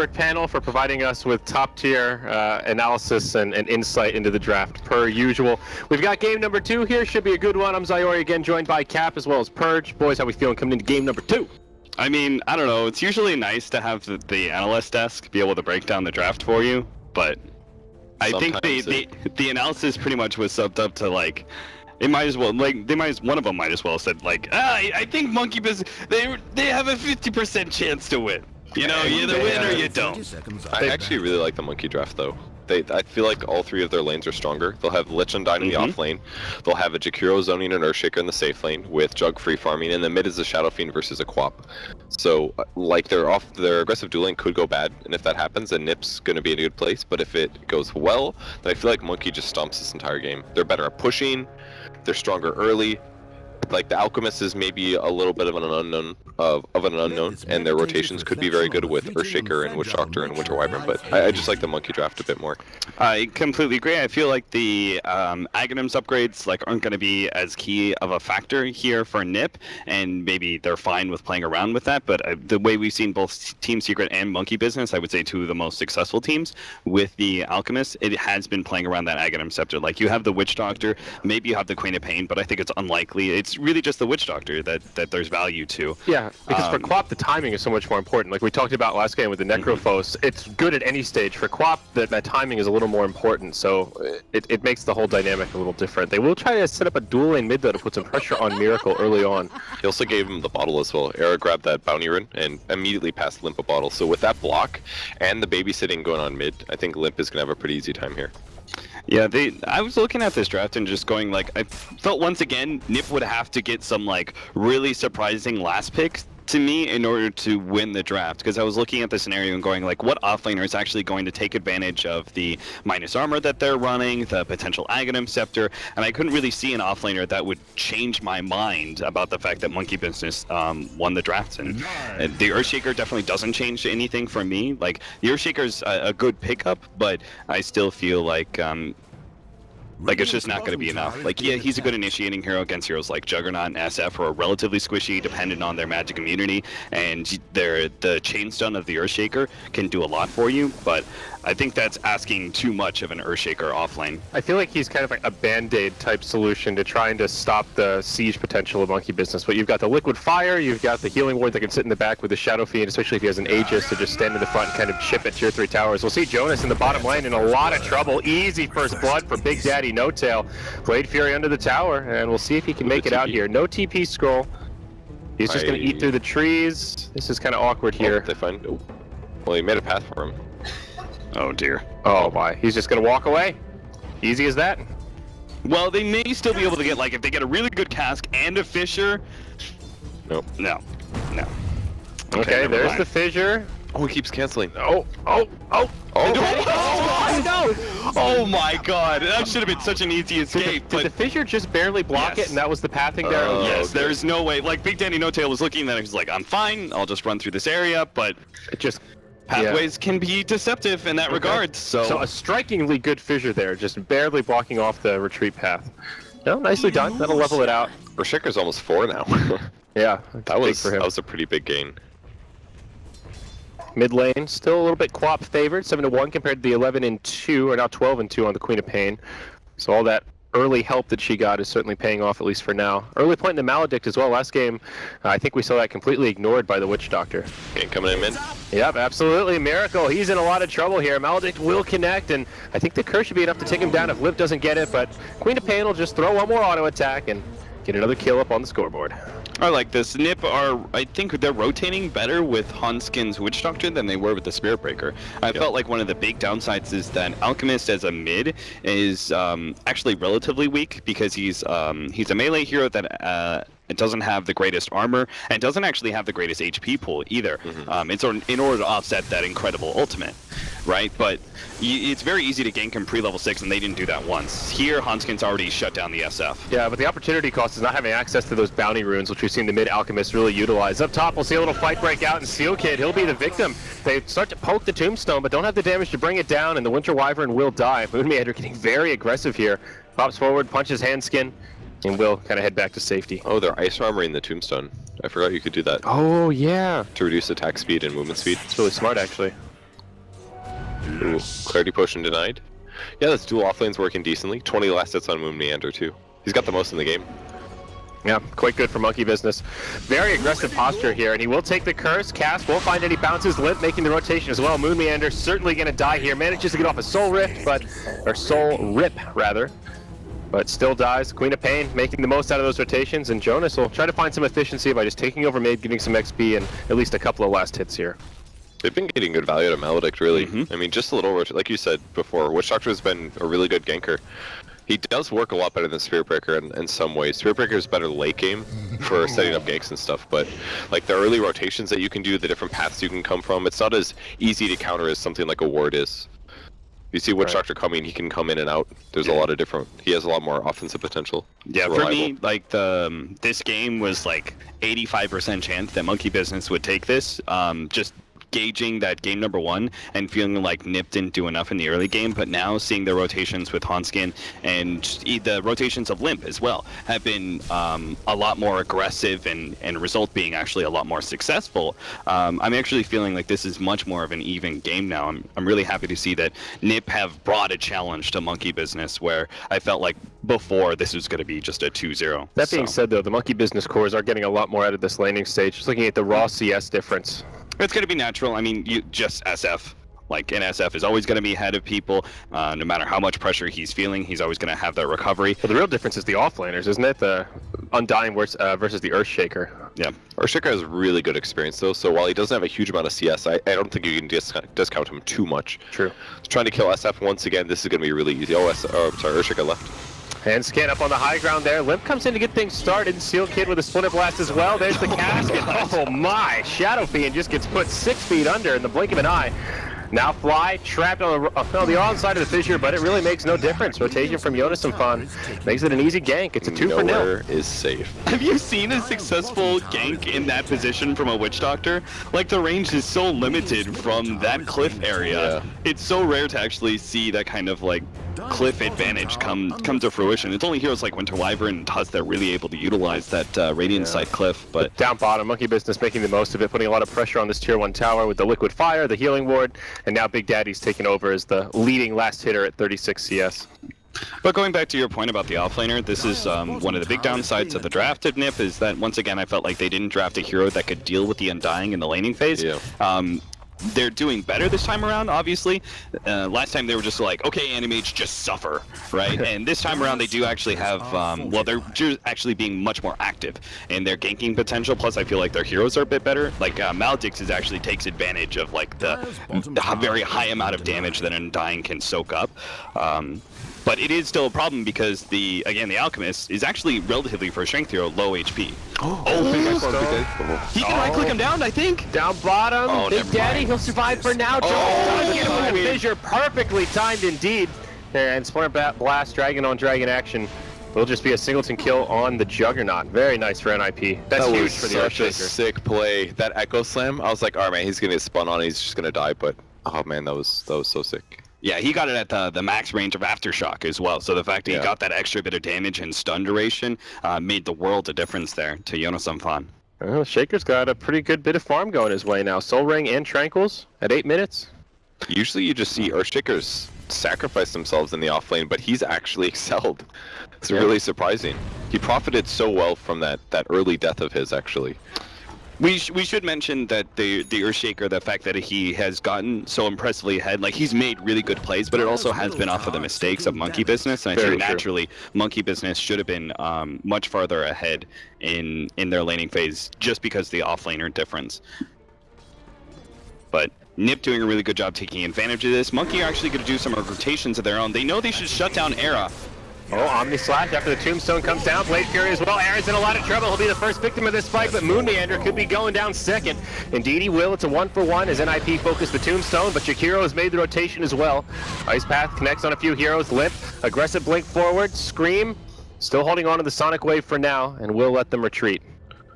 panel for providing us with top-tier analysis and insight into the draft, per usual. We've got game number 2 here. Should be a good one. I'm Zyori, again joined by Cap as well as Purge. Boys, how we feeling coming into game number 2? I mean, I don't know. It's usually nice to have the analyst desk be able to break down the draft for you, but I think the analysis pretty much was subbed up to like. It might as well, one of them might as well have said, like, I think Monkey Business, they have a 50% chance to win. You know, you either win or you don't. I actually really like the Monkey draft, though. I feel like all 3 of their lanes are stronger. They'll have Lich Undyne in the off lane. They'll have a Jakiro zoning and Earthshaker in the safe lane with Jug free farming, and the mid is a Shadow Fiend versus a Quap. So, like, their aggressive dueling could go bad, and if that happens, then NiP's going to be in a good place. But if it goes well, then I feel like Monkey just stomps this entire game. They're better at pushing. They're stronger early. Like, the Alchemist is maybe a little bit of an unknown, and their rotations could be very good with Earthshaker and Witch Doctor and Winter Wyvern, but I just like the Monkey draft a bit more. I completely agree. I feel like the Aghanims upgrades aren't going to be as key of a factor here for NiP, and maybe they're fine with playing around with that, but the way we've seen both Team Secret and Monkey Business, I would say 2 of the most successful teams with the Alchemist, it has been playing around that Aghanim Scepter. Like, you have the Witch Doctor, maybe you have the Queen of Pain, but I think it's unlikely. It's really just the Witch Doctor that there's value to. Yeah, because for Quap, the timing is so much more important. Like we talked about last game with the Necrophos, it's good at any stage. For Quap, that timing is a little more important, so it makes the whole dynamic a little different. They will try to set up a dual lane mid, though, to put some pressure on Miracle early on. He also gave him the bottle as well. Era grabbed that bounty rune and immediately passed Limp a bottle. So with that block and the babysitting going on mid, I think Limp is going to have a pretty easy time here. Yeah, I was looking at this draft and just going, like, I felt once again NiP would have to get some, like, really surprising last picks to me in order to win the draft, because I was looking at the scenario and going, like, what offlaner is actually going to take advantage of the minus armor that they're running, the potential Aghanim Scepter, and I couldn't really see an offlaner that would change my mind about the fact that Monkey Business won the draft. And the Earthshaker definitely doesn't change anything for me. Like, the Earthshaker's a good pickup, but I still feel like it's just not going to be enough. Like, yeah, he's a good initiating hero against heroes like Juggernaut and SF, who are relatively squishy, dependent on their magic immunity, and the Chainstone of the Earthshaker can do a lot for you, but I think that's asking too much of an Earthshaker offlane. I feel like he's kind of like a band-aid type solution to trying to stop the siege potential of Monkey Business. But you've got the Liquid Fire, you've got the Healing Ward that can sit in the back with the Shadow Fiend, especially if he has an Aegis to just stand in the front and kind of chip at tier 3 towers. We'll see Jonas in the bottom lane in a lot of trouble. Easy first blood for Big Daddy No Tail. Blade Fury under the tower, and we'll see if he can make it out here. No TP scroll. He's just going to eat through the trees. This is kind of awkward here. They find. Oh. Well, he made a path for him. Oh dear. Oh my. He's just going to walk away. Easy as that. Well, they may still be able to get, like, if they get a really good cask and a fissure. Nope. No. Okay, there's the fissure. Oh, he keeps canceling. Oh my god, that should have been such an easy escape. Did the fissure just barely block it, and that was the pathing there? Yes, okay. There's no way. Like, Big Daddy No Tail was looking at it, he's like, I'm fine, I'll just run through this area, but it just pathways can be deceptive in that regard. So a strikingly good fissure there, just barely blocking off the retreat path. No, nicely done. That'll level it out. Earthshaker's almost 4 now. Yeah, that was a pretty big gain. Mid lane, still a little bit Quap favored, 7-1 compared to the 11-2, or now 12-2 on the Queen of Pain. So all that early help that she got is certainly paying off, at least for now. Early point in the Maledict as well. Last game, I think we saw that completely ignored by the Witch Doctor. Okay, coming in mid. Yep, absolutely. Miracle, he's in a lot of trouble here. Maledict will connect, and I think the curse should be enough to take him down if Liv doesn't get it, but Queen of Pain will just throw one more auto attack and get another kill up on the scoreboard. I like this. NiP I think they're rotating better with Hanskin's Witch Doctor than they were with the Spirit Breaker. I felt like one of the big downsides is that Alchemist as a mid is actually relatively weak, because he's a melee hero that it doesn't have the greatest armor, and doesn't actually have the greatest HP pool either. It's in order to offset that incredible ultimate, right? But it's very easy to gank him pre-level 6, and they didn't do that once. Here, Hanskin's already shut down the SF. Yeah, but the opportunity cost is not having access to those bounty runes, which we've seen the mid-Alchemist really utilize. Up top, we'll see a little fight break out, and Seal Kid, he'll be the victim. They start to poke the Tombstone, but don't have the damage to bring it down, and the Winter Wyvern will die. Moonmeander getting very aggressive here. Pops forward, punches Handskin, and will kind of head back to safety. Oh, they're ice armoring the Tombstone. I forgot you could do that. Oh, yeah. To reduce attack speed and movement speed. It's really smart, actually. Ooh, Clarity Potion denied. Yeah, this dual offlane's working decently. 20 last hits on Moon Meander too. He's got the most in the game. Yeah, quite good for Monkey Business. Very aggressive posture here, and he will take the curse. Cast won't find any bounces. Limp making the rotation as well. Moon Meander certainly going to die here. Manages to get off a Soul Rift, or Soul Rip rather, but still dies. Queen of Pain making the most out of those rotations, and Jonas will try to find some efficiency by just taking over mid, getting some XP, and at least a couple of last hits here. They've been getting good value out of Maledict, really. I mean, just a little, like you said before, Witch Doctor has been a really good ganker. He does work a lot better than Spirit Breaker in some ways. Spirit Breaker is better late game for setting up ganks and stuff, but like the early rotations that you can do, the different paths you can come from, it's not as easy to counter as something like a ward is. You see Witch Doctor coming, he can come in and out. There's a lot of different, he has a lot more offensive potential. Yeah, for me, like this game was like 85% chance that Monkey Business would take this. Just gauging that game number 1 and feeling like NiP didn't do enough in the early game, but now seeing the rotations with Hanskin and the rotations of Limp as well have been a lot more aggressive and result being actually a lot more successful. I'm actually feeling like this is much more of an even game now. I'm really happy to see that NiP have brought a challenge to Monkey Business where I felt like before this was going to be just a 2-0. That being said though, the Monkey Business cores are getting a lot more out of this laning stage. Just looking at the raw CS difference. It's going to be natural. I mean, you just SF. Like, an SF is always going to be ahead of people. No matter how much pressure he's feeling, he's always going to have that recovery. Well, the real difference is the offlaners, isn't it? The Undying versus the Earthshaker. Yeah. Earthshaker has really good experience, though, so while he doesn't have a huge amount of CS, I don't think you can discount him too much. True. Trying to kill SF once again, this is going to be really easy. Oh, sorry, Earthshaker left. And Scan up on the high ground there. Limp comes in to get things started. Seal Kid with a Splinter Blast as well. There's the cast. Oh my! Shadow Fiend just gets put 6 feet under in the blink of an eye. Now Fly trapped on the wrong side of the fissure, but it really makes no difference. Rotation from Ninjas-in-Pyjamas makes it an easy gank. It's a 2-for-0. Nowhere is safe. Have you seen a successful gank in that position from a Witch Doctor? Like, the range is so limited from that cliff area. Yeah. It's so rare to actually see that kind of like cliff advantage come to fruition. It's only heroes like Winter Wyvern and Tusk that are really able to utilize that Radiant side cliff. But down bottom, Monkey Business making the most of it, putting a lot of pressure on this tier 1 tower with the Liquid Fire, the Healing Ward, and now Big Daddy's taking over as the leading last hitter at 36 CS. But going back to your point about the offlaner, this is one of the big downsides of the draft of NiP is that once again I felt like they didn't draft a hero that could deal with the Undying in the laning phase. Yeah. They're doing better this time around, obviously. Last time they were just like, okay, Animage, just suffer, right? And this time around they do actually have, well, they're just actually being much more active in their ganking potential, plus I feel like their heroes are a bit better. Like, Maledict actually takes advantage of, like, the very high amount of damage that Undying can soak up. But it is still a problem because the Alchemist is actually relatively for a strength hero low HP. He can right click him down, I think. Down bottom, Big Daddy, he'll survive for now. Does get him with a fissure, perfectly timed indeed. And Splinter Blast, Dragon on Dragon action. Will just be a singleton kill on the Juggernaut. Very nice for NiP. That's huge for the Earthshaker. Such a sick play. That Echo Slam, I was like, all right, man, he's gonna get spun on. He's just gonna die. But oh man, that was so sick. Yeah, he got it at the max range of Aftershock as well. So the fact that he got that extra bit of damage and stun duration made the world a difference there to Ninjas-in-Pyjamas. Shaker's got a pretty good bit of farm going his way now. Soul Ring and Tranquils at 8 minutes. Usually you just see Earthshakers sacrifice themselves in the offlane, but he's actually excelled. It's really surprising. He profited so well from that early death of his, actually. We should mention that the Earthshaker, the fact that he has gotten so impressively ahead, like he's made really good plays, but it also has been off of the mistakes of Monkey Business. And I think naturally Monkey Business should have been much farther ahead in their laning phase just because of the offlaner difference. But NiP doing a really good job taking advantage of this. Monkey are actually going to do some rotations of their own. They know they should shut down Era. Oh, Omni Slash after the Tombstone comes down. Blade Fury as well. Aaron's in a lot of trouble. He'll be the first victim of this fight, but Moon Meander could be going down second. Indeed he will. It's a 1-for-1 as NiP focused the Tombstone, but Jakiro has made the rotation as well. Ice Path connects on a few heroes. Limp, aggressive blink forward. Scream, still holding on to the Sonic Wave for now, and will let them retreat.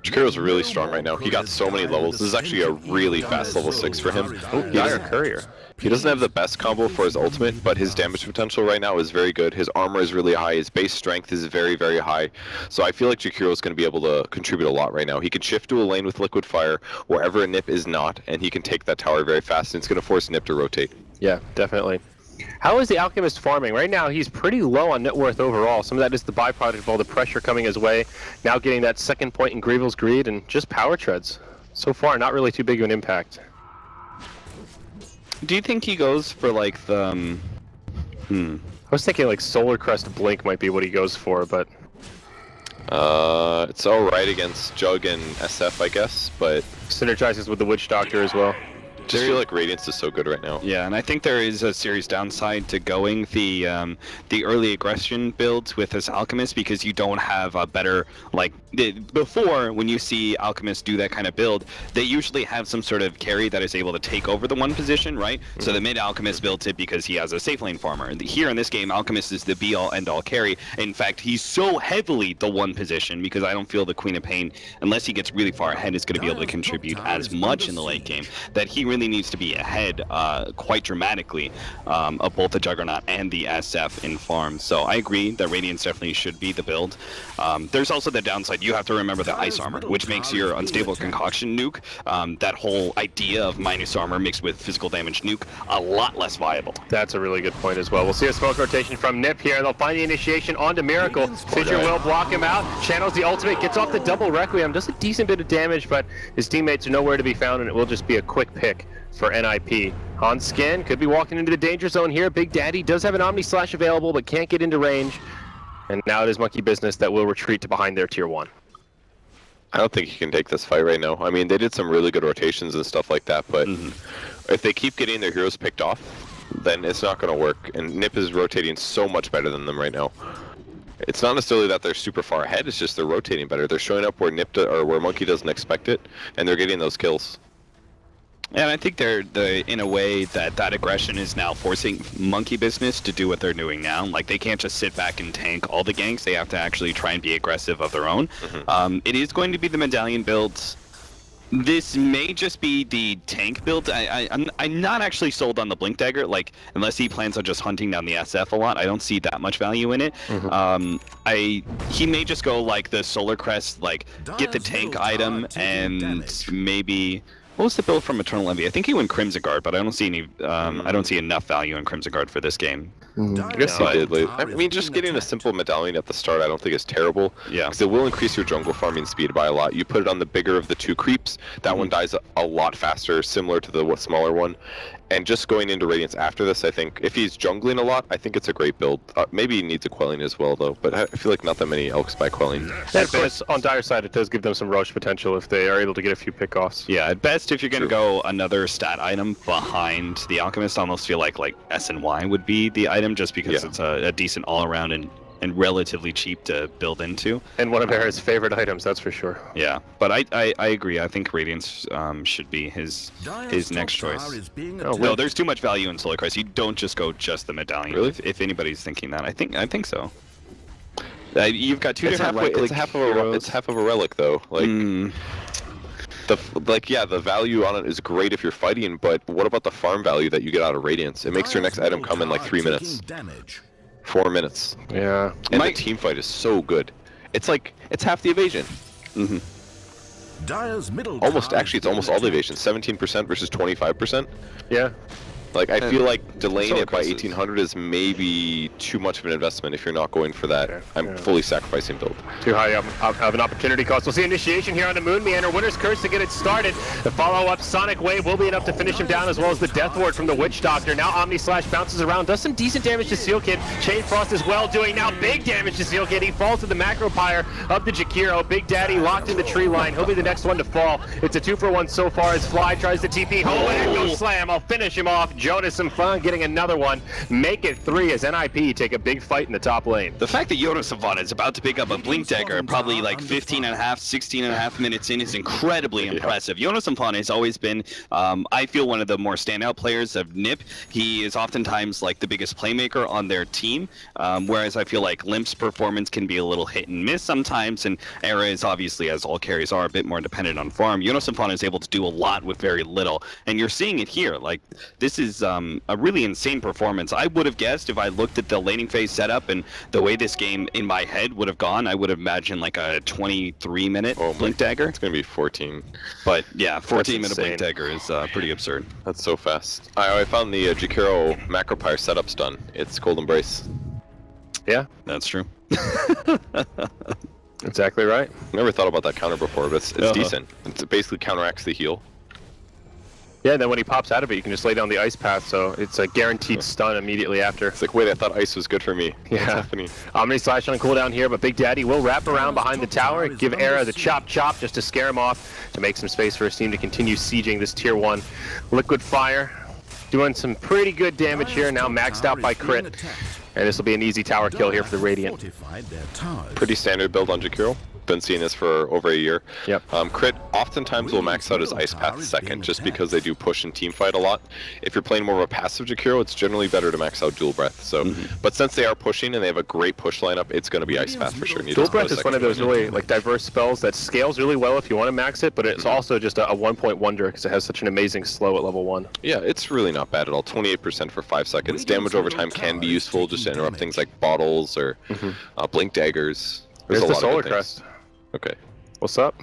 Jakiro's really strong right now. He got so many levels. This is actually a really fast level 6 for him. Dire Courier. He doesn't have the best combo for his ultimate, but his damage potential right now is very good. His armor is really high. His base strength is very, very high. So I feel like Jakiro is going to be able to contribute a lot right now. He can shift to a lane with Liquid Fire wherever a NiP is not, and he can take that tower very fast, and it's going to force NiP to rotate. Yeah, definitely. How is the Alchemist farming? Right now, he's pretty low on net worth overall. Some of that is the byproduct of all the pressure coming his way. Now getting that second point in Greevil's Greed and just power treads. So far, not really too big of an impact. Do you think he goes for like the? I was thinking like Solar Crest Blink might be what he goes for, but it's all right against Jug and SF, I guess, but synergizes with the Witch Doctor as well. Just feel like Radiance is so good right now. Yeah, and I think there is a serious downside to going the early aggression builds with this Alchemist, because you don't have a better, like, before when you see Alchemists do that kind of build, they usually have some sort of carry that is able to take over the one position, right? So the mid Alchemist builds it because he has a safe lane farmer. Here in this game, Alchemist is the be-all end-all carry. In fact, he's so heavily the one position because I don't feel the Queen of Pain, unless he gets really far ahead, is going to be able to contribute as much in the late game, that he really needs to be ahead quite dramatically of both the Juggernaut and the SF in farm. So I agree that Radiance definitely should be the build. There's also the downside. You have to remember the Ice Armor, which makes your Unstable Concoction nuke, that whole idea of minus armor mixed with physical damage nuke, a lot less viable. That's a really good point as well. We'll see a smoke rotation from NiP here. They'll find the initiation onto Miracle. Fissure will block him out. Channels the ultimate, gets off the double Requiem, does a decent bit of damage, but his teammates are nowhere to be found, and it will just be a quick pick for NiP. On Skin, could be walking into the danger zone here. Big Daddy does have an Omni Slash available, but can't get into range. And now it is Monkey Business that will retreat to behind their tier 1. I don't think he can take this fight right now. I mean, they did some really good rotations and stuff like that, but if they keep getting their heroes picked off, then it's not going to work. And NiP is rotating so much better than them right now. It's not necessarily that they're super far ahead, it's just they're rotating better. They're showing up where or where Monkey doesn't expect it, and they're getting those kills. And I think they're in a way that aggression is now forcing Monkey Business to do what they're doing now. Like, they can't just sit back and tank all the ganks. They have to actually try and be aggressive of their own. It is going to be the medallion builds. This may just be the tank build. I'm not actually sold on the Blink Dagger, like, unless he plans on just hunting down the SF a lot. I don't see that much value in it. He may just go like the Solar Crest, like, get the tank item and maybe... What was the build from Eternal Envy? I think he went Crimson Guard, but I don't see any. I don't see enough value in Crimson Guard for this game. I guess he did. I mean, just getting a simple medallion at the start, I don't think is terrible. Yeah. Because it will increase your jungle farming speed by a lot. You put it on the bigger of the 2 creeps. That one dies a lot faster, similar to the smaller one. And just going into Radiance after this, I think, if he's jungling a lot, I think it's a great build. Maybe he needs a quelling as well, though. But I feel like not that many elks buy quelling. And of course, on Dire side, it does give them some Roche potential if they are able to get a few pickoffs. Yeah, at best, if you're going to go another stat item behind the Alchemist, I almost feel like SNY would be the item, just because it's a decent all-around and relatively cheap to build into. And one of Era's favorite items, that's for sure. Yeah, but I agree. I think Radiance should be his next choice. No, there's too much value in Solar Crest. You don't just go just the medallion. Really? If anybody's thinking that, I think so. You've got two different it's half of a relic though. Like the value on it is great if you're fighting, but what about the farm value that you get out of Radiance? It makes your next item come in like 3 minutes. 4 minutes. Yeah. And the team fight is so good. It's like, it's half the evasion. Actually, it's almost all the evasion. 17% versus 25%. Yeah. Like, I feel like delaying it by 1800 is maybe too much of an investment if you're not going for that. I'm fully sacrificing build. Too high of an opportunity cost. We'll see initiation here on the Moon Meander. Winner's Curse to get it started. The follow-up Sonic Wave will be enough to finish him down, as well as the Death Ward from the Witch Doctor. Now Omni Slash bounces around, does some decent damage to Seal Kid. Chain Frost as well, doing now big damage to Seal Kid. He falls to the Macro Pyre of the Jakiro. Big Daddy locked in the tree line. He'll be the next one to fall. It's a 2-for-1 so far as Fly tries to TP home, and no slam. I'll finish him off. Jonas and Fun getting another one. Make it 3 as NiP take a big fight in the top lane. The fact that Jonas is about to pick up a Blink Dagger probably like 15 and a half, 16 and a half minutes in is incredibly impressive. Jonas has always been, I feel, one of the more standout players of NiP. He is oftentimes like the biggest playmaker on their team, whereas I feel like Limp's performance can be a little hit and miss sometimes, and Era is obviously, as all carries are, a bit more dependent on farm. Jonas is able to do a lot with very little, and you're seeing it here. Like, this is a really insane performance. I would have guessed, if I looked at the laning phase setup and the way this game in my head would have gone, I would have imagined like a 23-minute Blink Dagger. It's going to be 14. But yeah, 14-minute Blink Dagger is pretty absurd. That's so fast. I found the Jakiro Macropyre setup's done. It's Cold Embrace. Yeah, that's true. Exactly right. Never thought about that counter before, but it's decent. It basically counteracts the heal. Yeah, and then when he pops out of it, you can just lay down the ice path, so it's a guaranteed stun immediately after. It's like, wait, I thought ice was good for me. Yeah. What's happening? Omni Slash on cooldown here, but Big Daddy will wrap around behind the tower, give Era the chop just to scare him off, to make some space for his team to continue sieging this tier 1. Liquid Fire doing some pretty good damage here, now maxed out by crit. And this will be an easy tower kill here for the Radiant. Pretty standard build on Jakiro. Been seeing this for over a year. Yep. Crit oftentimes will max out his Ice Path second, just because they do push and team fight a lot. If you're playing more of a passive Jakiro, it's generally better to max out Dual Breath. So, but since they are pushing and they have a great push lineup, it's going to be Ice Path for sure. Dual Breath is one of those really like diverse spells that scales really well if you want to max it, but it's also just a 1-point wonder because it has such an amazing slow at level 1. Yeah, it's really not bad at all. 28% for 5 seconds. Damage over time can be useful just to interrupt things like bottles or Blink Daggers. There's the Solar Crest. Okay. What's up?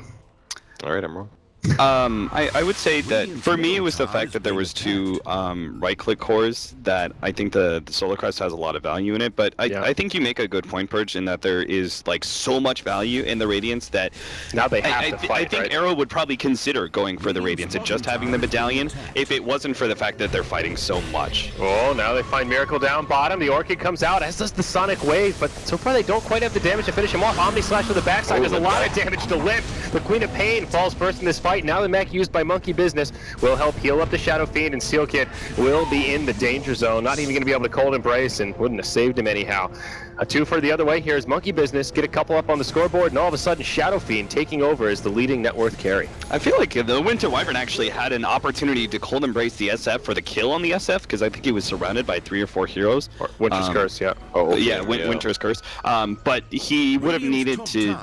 All right, I'm wrong. I would say that for me it was the fact that there was 2 right-click cores that I think the Solar Crest has a lot of value in it, but I think you make a good point, Purge, in that there is like so much value in the Radiance that now they have to fight, I think Arrow would probably consider going for the Radiance and just having the medallion if it wasn't for the fact that they're fighting so much. Oh, now they find Miracle down bottom. The Orchid comes out, as does the Sonic Wave, but so far they don't quite have the damage to finish him off. Omni Slash to the backside does a lot of damage to Limp. The Queen of Pain falls first in this fight. Now the mech used by Monkey Business will help heal up the Shadow Fiend, and Seal Kid will be in the danger zone. Not even going to be able to Cold Embrace, and wouldn't have saved him anyhow. A 2 for the other way. Here's Monkey Business, get a couple up on the scoreboard, and all of a sudden Shadow Fiend taking over as the leading net worth carry. I feel like the Winter Wyvern actually had an opportunity to Cold Embrace the SF for the kill on the SF, because I think he was surrounded by 3 or 4 heroes. Winter's Curse, yeah. Winter's Curse. But he would have needed to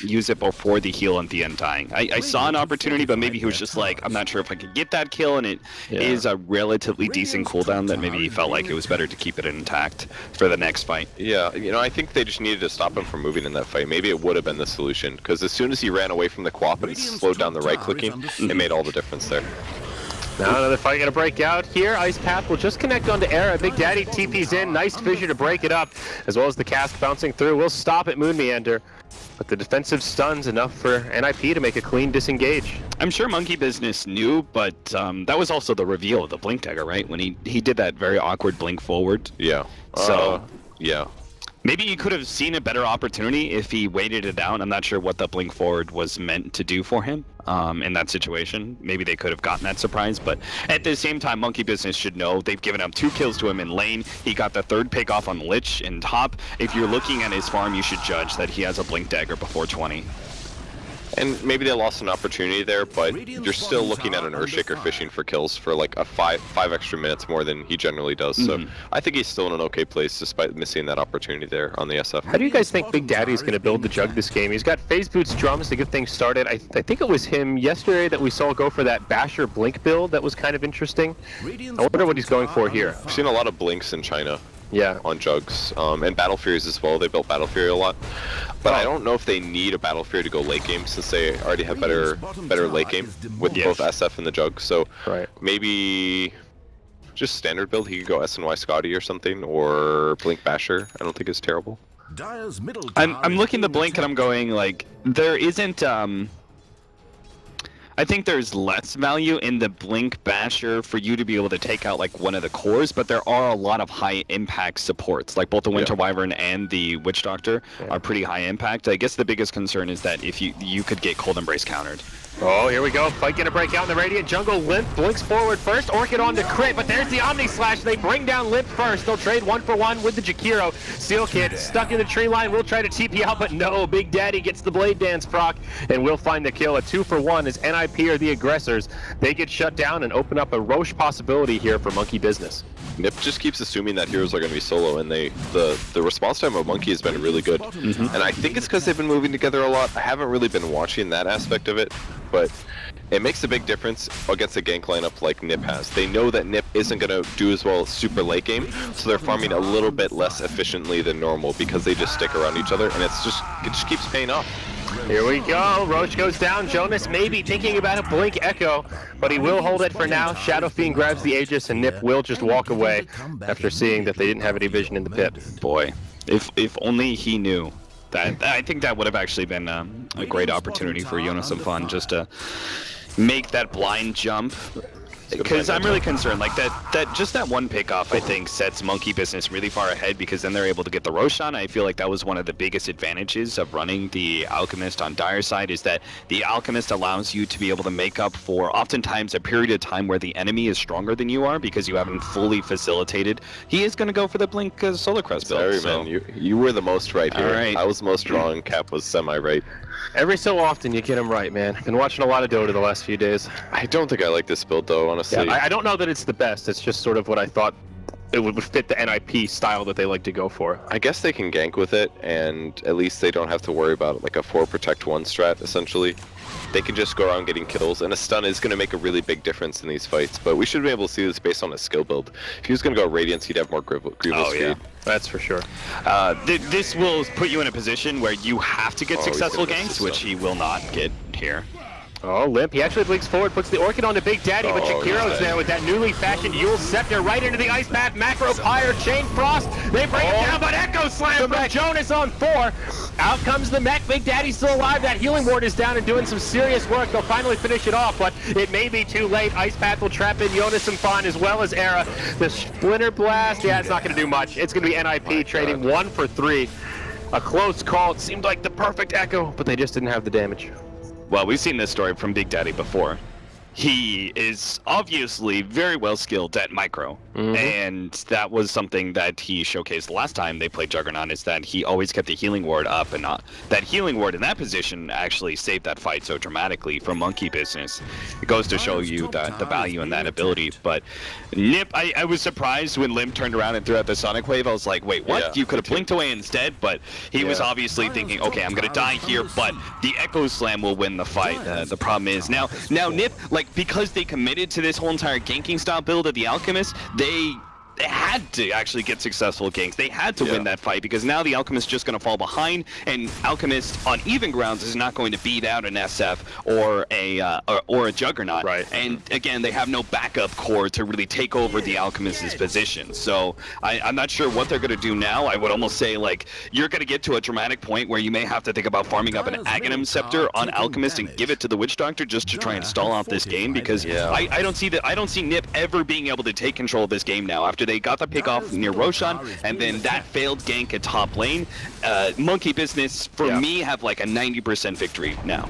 use it before the heal and the Undying. I saw an opportunity, but maybe he was just like, I'm not sure if I could get that kill, and it is a relatively decent cooldown that maybe he felt like it was better to keep it intact for the next fight. Yeah, you know, I think they just needed to stop him from moving in that fight. Maybe it would have been the solution, because as soon as he ran away from the co-op and slowed down the right-clicking, it made all the difference there. Now another fight gonna break out here. Ice Path will just connect onto Era. Big Daddy TP's in. Nice fissure to break it up, as well as the cast bouncing through. We'll stop at Moon Meander, but the defensive stun's enough for NiP to make a clean disengage. I'm sure Monkey Business knew, but that was also the reveal of the Blink Dagger, right? When he did that very awkward blink forward. Yeah. So yeah. Maybe he could have seen a better opportunity if he waited it out. I'm not sure what the blink forward was meant to do for him in that situation. Maybe they could have gotten that surprise, but at the same time, Monkey Business should know they've given up 2 kills to him in lane. He got the 3rd pick off on Lich in top. If you're looking at his farm, you should judge that he has a Blink Dagger before 20. And maybe they lost an opportunity there, but you're still looking at an Earthshaker fishing for kills for like a 5 extra minutes more than he generally does. So I think he's still in an okay place despite missing that opportunity there on the SF. How do you guys think Big Daddy's going to build the jug this game? He's got Phase Boots drums to get things started. I think it was him yesterday that we saw go for that Basher Blink build that was kind of interesting. I wonder what he's going for here. I've seen a lot of blinks in China. Yeah. On jugs, and Battle Furies as well. They built Battle Fury a lot, but I don't know if they need a Battle Fury to go late game since they already have better late game with both SF and the jug. So maybe just standard build. He could go SNY Scotty or something, or Blink Basher. I don't think it's terrible. I'm looking the blink and I'm going like there isn't. I think there's less value in the Blink Basher for you to be able to take out like one of the cores, but there are a lot of high impact supports, like both the Winter Wyvern and the Witch Doctor are pretty high impact. I guess the biggest concern is that if you could get Cold Embrace countered. Oh, here we go. Fight gonna break out in the Radiant Jungle. Limp blinks forward first. Orchid on to crit, but there's the Omni Slash. They bring down Limp first. They'll trade 1-for-1 with the Jakiro. Steel Kid stuck in the tree line. Will try to TP out, but no. Big Daddy gets the Blade Dance proc, and will find the kill. A 2-for-1 as NiP are the aggressors. They get shut down and open up a Roche possibility here for Monkey Business. NiP just keeps assuming that heroes are going to be solo, and the response time of Monkey has been really good. And I think it's because they've been moving together a lot. I haven't really been watching that aspect of it, but it makes a big difference against a gank lineup like NiP has. They know that NiP isn't going to do as well super late game, so they're farming a little bit less efficiently than normal because they just stick around each other, and it just keeps paying off. Here we go. Roche goes down. Jonas may be thinking about a Blink Echo, but he will hold it for now. Shadow Fiend grabs the Aegis, and NiP will just walk away after seeing that they didn't have any vision in the pit. Boy, if only he knew. I think that would have actually been a great opportunity for Ninjas-in-Pyjamas just to make that blind jump. Because I'm really concerned, like that one pickoff, I think, sets Monkey Business really far ahead, because then they're able to get the Roshan. I feel like that was one of the biggest advantages of running the Alchemist on Dire side, is that the Alchemist allows you to be able to make up for oftentimes a period of time where the enemy is stronger than you are because you haven't fully facilitated. He is going to go for the Blink Solar Crest build. Sorry, man, you were the most right here. Right. I was most wrong. Cap was semi-right. Every so often, you get him right, man. Been watching a lot of Dota the last few days. I don't think I like this build, though, honestly. Yeah, I don't know that it's the best. It's just sort of what I thought it would fit the NiP style that they like to go for. I guess they can gank with it, and at least they don't have to worry about like a 4 protect 1 strat, essentially. They can just go around getting kills, and a stun is going to make a really big difference in these fights, but we should be able to see this based on his skill build. If he was going to go Radiance, he'd have more Grievous speed. Yeah, that's for sure. This will put you in a position where you have to get successful ganks, which he will not get here. Oh, Limp. He actually blinks forward, puts the Orchid onto Big Daddy, but Jakiro's there with that newly fashioned Yule Scepter right into the Ice Path. Macro Pyre, Chain Frost. They bring it down, but Echo Slam from Jonas on 4. Out comes the mech. Big Daddy's still alive. That healing ward is down and doing some serious work. They'll finally finish it off, but it may be too late. Ice Path will trap in Ninjas-in-Pyjamas as well as Era. The Splinter Blast, yeah, it's not going to do much. It's going to be NiP trading 1 for 3. A close call. It seemed like the perfect Echo, but they just didn't have the damage. Well, we've seen this story from Big Daddy before. He is obviously very well skilled at micro, and that was something that he showcased last time they played Juggernaut, is that he always kept the healing ward up, and that healing ward in that position actually saved that fight so dramatically from Monkey Business. It goes to show you the value in that ability. But NiP, I was surprised when Limp turned around and threw out the Sonic Wave. I was like, wait, what? Yeah, you could have blinked away instead, but he was obviously thinking, okay, I'm gonna die here, but the Echo Slam will win the fight. The problem is now NiP, like, because they committed to this whole entire ganking style build of the Alchemist, they had to actually get successful ganks. They had to win that fight, because now the Alchemist is just going to fall behind, and Alchemist on even grounds is not going to beat out an SF or a Juggernaut. Right. And again, they have no backup core to really take over the Alchemist's position. So I'm not sure what they're going to do now. I would almost say, like, you're going to get to a dramatic point where you may have to think about farming up an Aghanim Scepter on Alchemist and give it to the Witch Doctor just to try and stall out this game, because I don't see NiP ever being able to take control of this game now after they got the pick off near Roshan, and then that failed gank at top lane. Monkey Business, for me, have like a 90% victory now.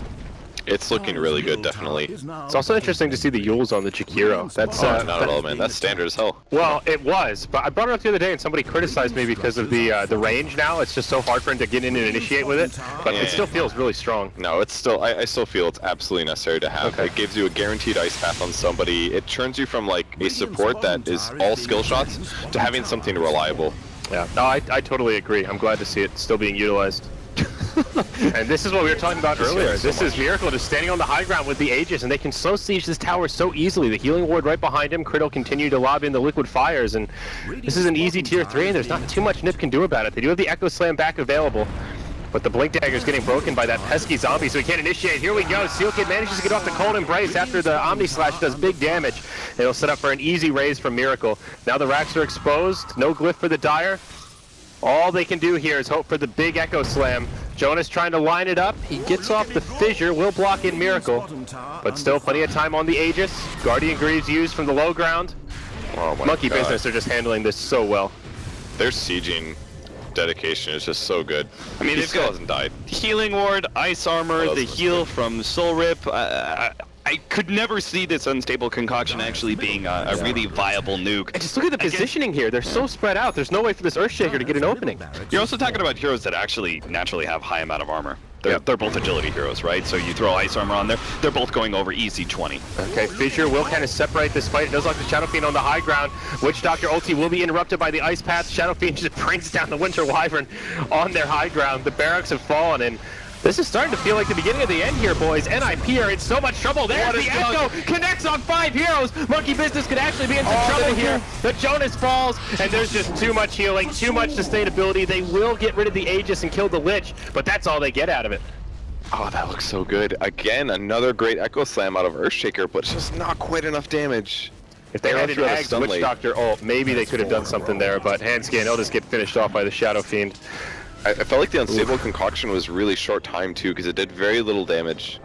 It's looking really good, definitely. It's also interesting to see the Yules on the Jakiro. That's not at all, man. That's standard as hell. Well, it was, but I brought it up the other day and somebody criticized me because of the range now. It's just so hard for him to get in and initiate with it, but it still feels really strong. No, it's still, I still feel it's absolutely necessary to have. It gives you a guaranteed ice path on somebody. It turns you from like a support that is all skill shots to having something reliable. Yeah, no, I totally agree. I'm glad to see it still being utilized. And this is what we were talking about earlier. This is Miracle just standing on the high ground with the Aegis, and they can slow siege this tower so easily. The healing ward right behind him. Crit will continue to lob in the liquid fires, and this is an easy tier 3, and there's not too much NiP can do about it. They do have the Echo Slam back available, but the Blink Dagger is getting broken by that pesky zombie, so he can't initiate. Here we go. Steel Kid manages to get off the Cold Embrace after the Omni Slash does big damage. It'll set up for an easy raise from Miracle. Now the racks are exposed. No glyph for the Dire. All they can do here is hope for the big Echo Slam. Jonas trying to line it up. He gets off the Fissure, will block in Miracle, but still plenty of time on the Aegis. Guardian Greaves used from the low ground. Oh my Monkey God. Business are just handling this so well. They're sieging dedication is just so good. I mean, he they've still got hasn't died. Healing Ward, Ice Armor, Oh, the that's heal from Soul Rip. I could never see this unstable concoction actually being a really viable nuke. And just look at the positioning here. They're so spread out. There's no way for this Earthshaker to get an opening. You're also talking about heroes that actually naturally have high amount of armor. They're both agility heroes, right? So you throw Ice Armor on there, they're both going over easy 20. Okay, Fissure will kind of separate this fight. It does look like the Shadow Fiend on the high ground. Witch Doctor ulti will be interrupted by the Ice Path. Shadow Fiend just brings down the Winter Wyvern on their high ground. The barracks have fallen, and this is starting to feel like the beginning of the end here, boys. NiP are in so much trouble. There's the Echo, connects on 5 heroes. Monkey Business could actually be in some trouble here. The Jonas falls, and there's just too much healing, too much sustainability. They will get rid of the Aegis and kill the Lich, but that's all they get out of it. Oh, that looks so good. Again, another great Echo Slam out of Earthshaker, but it's just not quite enough damage. If they hadn't hacked the Witch Doctor ult, maybe they could have done something there, but Handscan, they'll just get finished off by the Shadow Fiend. I felt like the Unstable Concoction was really short time too, because it did very little damage.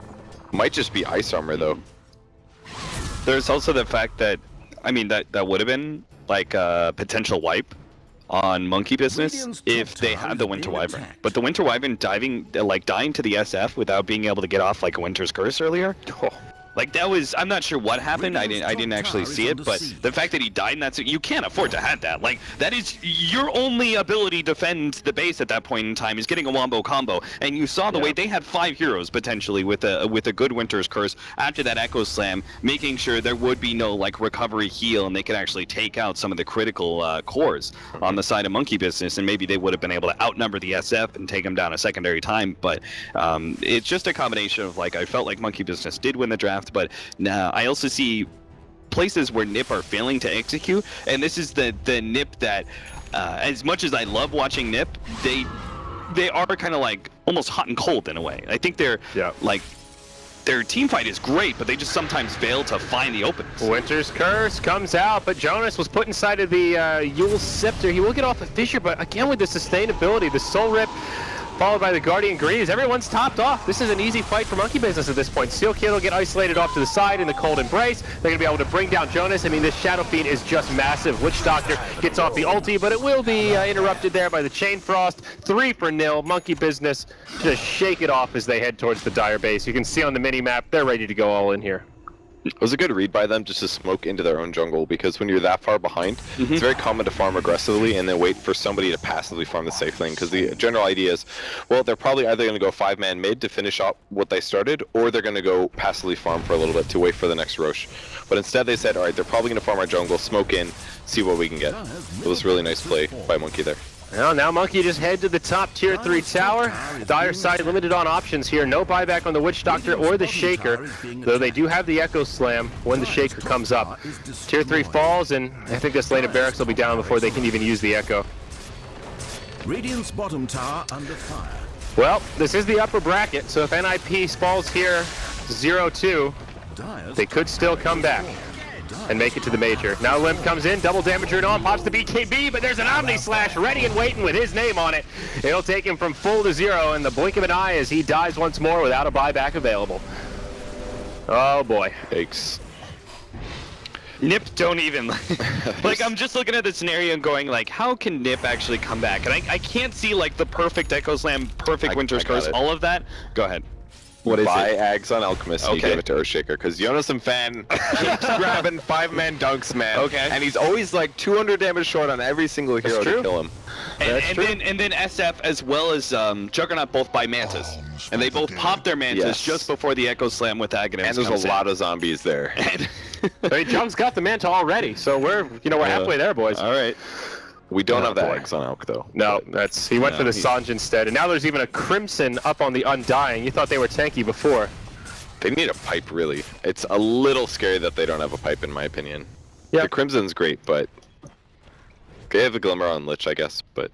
Might just be Ice Armor though. There's also the fact that, I mean, that would have been like a potential wipe on Monkey Business if they had the Winter Wyvern. But the Winter Wyvern dying to the SF without being able to get off like a Winter's Curse earlier. Like that was, I'm not sure what happened. I didn't actually see it, but the fact that he died, and that's, you can't afford to have that. Like that is your only ability to defend the base at that point in time is getting a wombo combo. And you saw the way they had 5 heroes potentially with a good Winter's Curse after that Echo Slam, making sure there would be no like recovery heal, and they could actually take out some of the critical cores on the side of Monkey Business, and maybe they would have been able to outnumber the SF and take them down a secondary time. But it's just a combination of like, I felt like Monkey Business did win the draft, but now I also see places where NiP are failing to execute, and this is the NiP that, as much as I love watching NiP, they are kind of like almost hot and cold in a way. I think they're like, their team fight is great, but they just sometimes fail to find the openings. Winter's Curse comes out, but Jonas was put inside of the Yule Scepter. He will get off a Fissure, but again with the sustainability, the Soul Rip, followed by the Guardian Greaves. Everyone's topped off. This is an easy fight for Monkey Business at this point. Steel Kid will get isolated off to the side in the Cold Embrace. They're going to be able to bring down Jonas. I mean, this Shadow Fiend is just massive. Witch Doctor gets off the ulti, but it will be interrupted there by the Chain Frost. 3-0. Monkey Business just shake it off as they head towards the Dire base. You can see on the mini-map, they're ready to go all in here. It was a good read by them just to smoke into their own jungle, because when you're that far behind, it's very common to farm aggressively and then wait for somebody to passively farm the safe lane, because the general idea is, well, they're probably either going to go 5-man mid to finish up what they started, or they're going to go passively farm for a little bit to wait for the next Roche. But instead they said, alright, they're probably going to farm our jungle, smoke in, see what we can get. It was a really nice play by Monkey there. Well, now Monkey just head to the top tier 3 tower. Dire side limited on options here. No buyback on the Witch Doctor or the Shaker, though they do have the Echo Slam when the Shaker comes up. Tier 3 falls, and I think this lane of barracks will be down before they can even use the Echo. Radiant's bottom tower under fire. Well, this is the upper bracket, so if NiP falls here 0-2, they could still come back and make it to the Major. Now Limp comes in, double damager on, pops the BKB, but there's an Omni Slash ready and waiting with his name on it. It'll take him from full to 0 in the blink of an eye as he dies once more without a buyback available. Oh boy. Yikes. NiP don't even like, I'm just looking at the scenario and going like, how can NiP actually come back? And I can't see like the perfect Echo Slam, perfect Winter's Curse, all of that. Go ahead. What is Buy Ags on Alchemist and you give it to Earthshaker, because Jonas and Fan keeps grabbing 5-man dunks, man. Okay. And he's always like 200 damage short on every single hero to kill him. And then SF as well as Juggernaut both buy Mantas. And they both pop their Mantas just before the Echo Slam with Aghanim. And there's a lot of zombies there. I mean, Jung's got the Manta already, so we're halfway there, boys. All right. We don't have the Ags on Elk, though. No, he went for the Sanj instead, and now there's even a Crimson up on the Undying. You thought they were tanky before. They need a pipe, really. It's a little scary that they don't have a pipe, in my opinion. Yeah. The Crimson's great, but they have a Glimmer on Lich, I guess, but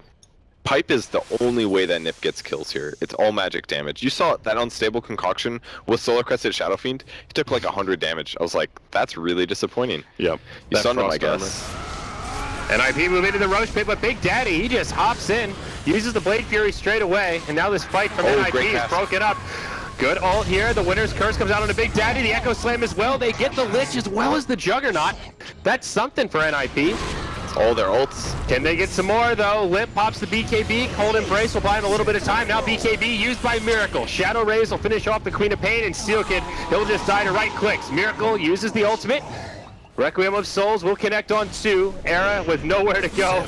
pipe is the only way that NiP gets kills here. It's all magic damage. You saw that Unstable Concoction with Solar Crested Shadow Fiend. He took like 100 damage. I was like, that's really disappointing. Yep. You stunned him, I guess. NiP move into the Roche pit, but Big Daddy, he just hops in, uses the Blade Fury straight away, and now this fight from NiP is broken up. Good ult here, the Winter's Curse comes out on the Big Daddy, the Echo Slam as well, they get the Lich as well as the Juggernaut. That's something for NiP. All their ults. Can they get some more though? Limp pops the BKB. Cold Embrace will buy him a little bit of time. Now BKB used by Miracle. Shadow Rays will finish off the Queen of Pain, and Steel Kid, he'll just die to right clicks. Miracle uses the ultimate. Requiem of Souls will connect on 2. Era with nowhere to go.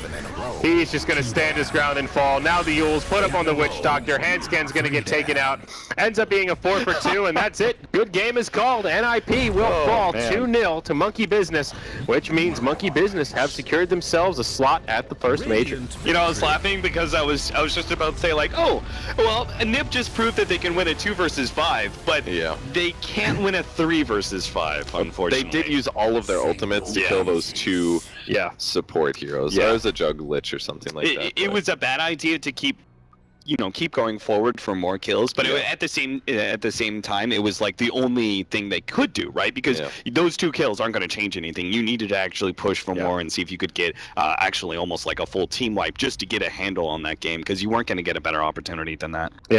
He's just going to stand his ground and fall. Now the Yules put up on the Witch Doctor. Handscan's going to get taken out. Ends up being a 4 for 2, and that's it. Good game is called. NiP will fall 2-0 to Monkey Business, which means Monkey Business have secured themselves a slot at the first major. You know, I was laughing because I was just about to say like, oh, well, NiP just proved that they can win a 2 versus 5, but they can't win a 3 versus 5, unfortunately. They did use all of their ultimates to kill those 2 support heroes. There was a Jug Lich or something like that. It was a bad idea to keep going forward for more kills, but at the same time, it was like the only thing they could do, right? Because those 2 kills aren't going to change anything. You needed to actually push for more and see if you could get actually almost like a full team wipe just to get a handle on that game, because you weren't going to get a better opportunity than that.